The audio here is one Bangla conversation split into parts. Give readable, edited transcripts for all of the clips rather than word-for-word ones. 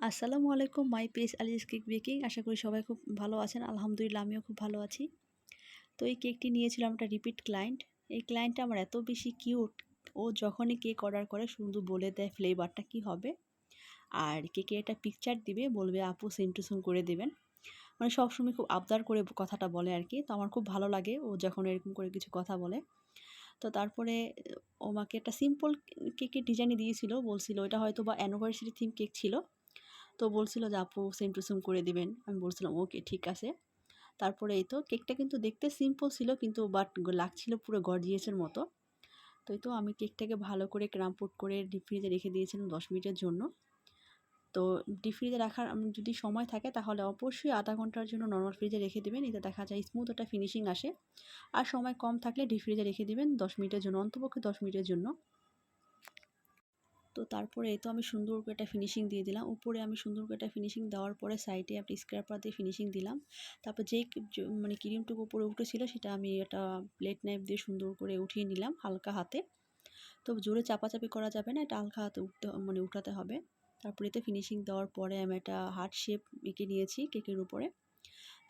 আসসালামু আলাইকুম my page Ali's cake baking. আশা করি সবাই খুব ভালো আছেন। আলহামদুলিল্লাহ আমিও খুব ভালো আছি। তো এই কেকটি নিয়েছিলাম একটা রিপিট ক্লায়েন্ট। এই ক্লায়েন্টটা আমার এত বেশি কিউট, ও যখনই কেক অর্ডার করে শুধু বলে দেয় ফ্লেভারটা কী হবে, আর কেকের একটা পিকচার দিবে, বলবে আপু সেম টু সেম করে দেবেন। মানে সবসময় খুব আবদার করে কথাটা বলে আর কি। তো আমার খুব ভালো লাগে ও যখন এরকম করে কিছু কথা বলে। তো তারপরে ও আমাকে একটা সিম্পল কেকের ডিজাইনই দিয়েছিল, বলছিল এটা হয়তো বা অ্যানিভার্সারি থিম কেক ছিল। তো বলছিল যে আপু সেম টু সেম করে দিবেন। আমি বলছিলাম ওকে ঠিক আছে। তারপরে এই তো কেকটা কিন্তু দেখতে সিম্পল ছিল, কিন্তু বাট লাগছিল পুরো গর্জিয়াসের মতো। তো এই তো আমি কেকটাকে ভালো করে ক্রাম্প করে ডিপ ফ্রিজে রেখে দিয়েছিলাম 10 মিনিটের জন্য। তো ডিপ ফ্রিজে রাখার যদি সময় থাকে তাহলে অবশ্যই আধা ঘন্টার জন্য নর্মাল ফ্রিজে রেখে দেবেন, এতে দেখা যায় স্মুথ একটা ফিনিশিং আসে। আর সময় কম থাকলে ডিপ ফ্রিজে রেখে দেবেন 10 মিনিটের জন্য, অন্তপক্ষে 10 মিনিটের জন্য। তো তারপরে এই তো আমি সুন্দর করে একটা ফিনিশিং দিয়ে দিলাম। উপরে আমি সুন্দর করে একটা ফিনিশিং দেওয়ার পরে সাইডে একটা স্ক্র্যাপার দিয়ে ফিনিশিং দিলাম। তারপর যেই মানে ক্রিমটুকু উপরে উঠেছিল সেটা আমি একটা প্লেট নাইফ দিয়ে সুন্দর করে উঠিয়ে নিলাম হালকা হাতে। তো জোরে চাপাচাপি করা যাবে না, এটা হালকা হাতে উঠাতে হবে। তারপরে এতে ফিনিশিং দেওয়ার পরে আমি একটা হার্ট শেপ এঁকে নিয়েছি কেকের উপরে।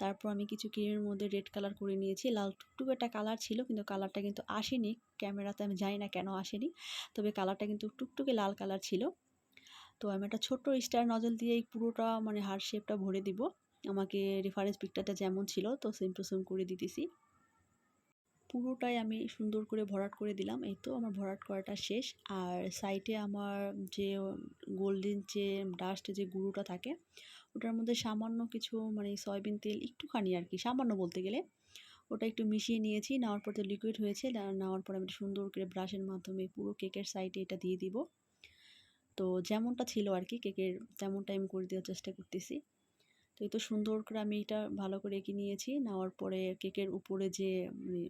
তারপর আমি কিছু ক্রিমের মধ্যে রেড কালার করে নিয়েছি। লাল টুকটুকে একটা কালার ছিল, কিন্তু কালারটা কিন্তু আসেনি ক্যামেরাতে, আমি জানি না কেন আসেনি। তবে কালারটা কিন্তু টুকটুকে লাল কালার ছিল। তো আমি একটা ছোট্ট স্টার নজল দিয়ে এই পুরোটা মানে হার্ট শেপটা ভরে দিব। আমাকে রেফারেন্স পিকটাতে যেমন ছিল তো সেম টু সেম করে দিতেছি। পুরোটাই আমি সুন্দর করে ভরাট করে দিলাম। এই তো আমার ভরাট করাটা শেষ। আর সাইডে আমার যে গোল্ডেন যে ডাস্ট যে গুঁড়োটা থাকে, ওটার মধ্যে সামান্য কিছু মানে সয়াবিন তেল একটুখানি আর কি, সামান্য বলতে গেলে ওটা একটু মিশিয়ে নিয়েছি। নেওয়ার পর তো লিকুইড হয়েছে, নেওয়ার পর আমি সুন্দর করে ব্রাশের মাধ্যমে পুরো কেকের সাইডে এটা দিয়ে দিব। তো যেমনটা ছিল আর কি কেকের, তেমনটাই আমি করে দেওয়ার চেষ্টা করতেছি। তো এই তো সুন্দর করে আমি এটা ভালো করে এঁকে নিয়েছি। নেওয়ার পরে কেকের উপরে যে মানে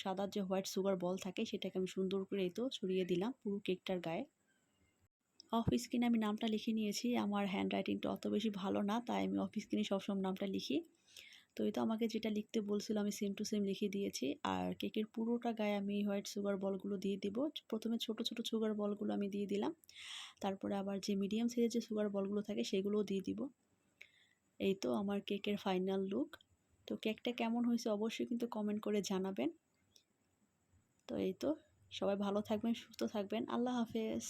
সাদা যে হোয়াইট সুগার বল থাকে সেটাকে আমি সুন্দর করে এই তো ছড়িয়ে দিলাম পুরো কেকটার গায়ে। অফ স্ক্রিনে আমি নামটা লিখে নিয়েছি। আমার হ্যান্ড রাইটিংটা অত বেশি ভালো না, তাই আমি অফ স্ক্রিনে সবসময় নামটা লিখি। তো এই তো আমাকে যেটা লিখতে বলছিল আমি সেম টু সেম লিখে দিয়েছি। আর কেকের পুরোটা গায়ে আমি হোয়াইট সুগার বলগুলো দিয়ে দিব। প্রথমে ছোট ছোট সুগার বলগুলো আমি দিয়ে দিলাম, তারপরে আবার যে মিডিয়াম সাইজের যে সুগার বলগুলো থাকে সেগুলোও দিয়ে দিব। এই তো আমার কেকের ফাইনাল লুক। তো কেকটা কেমন হয়েছে অবশ্যই কিন্তু কমেন্ট করে জানাবেন। তো এই তো সবাই ভালো থাকবেন, সুস্থ থাকবেন। আল্লাহ হাফেজ।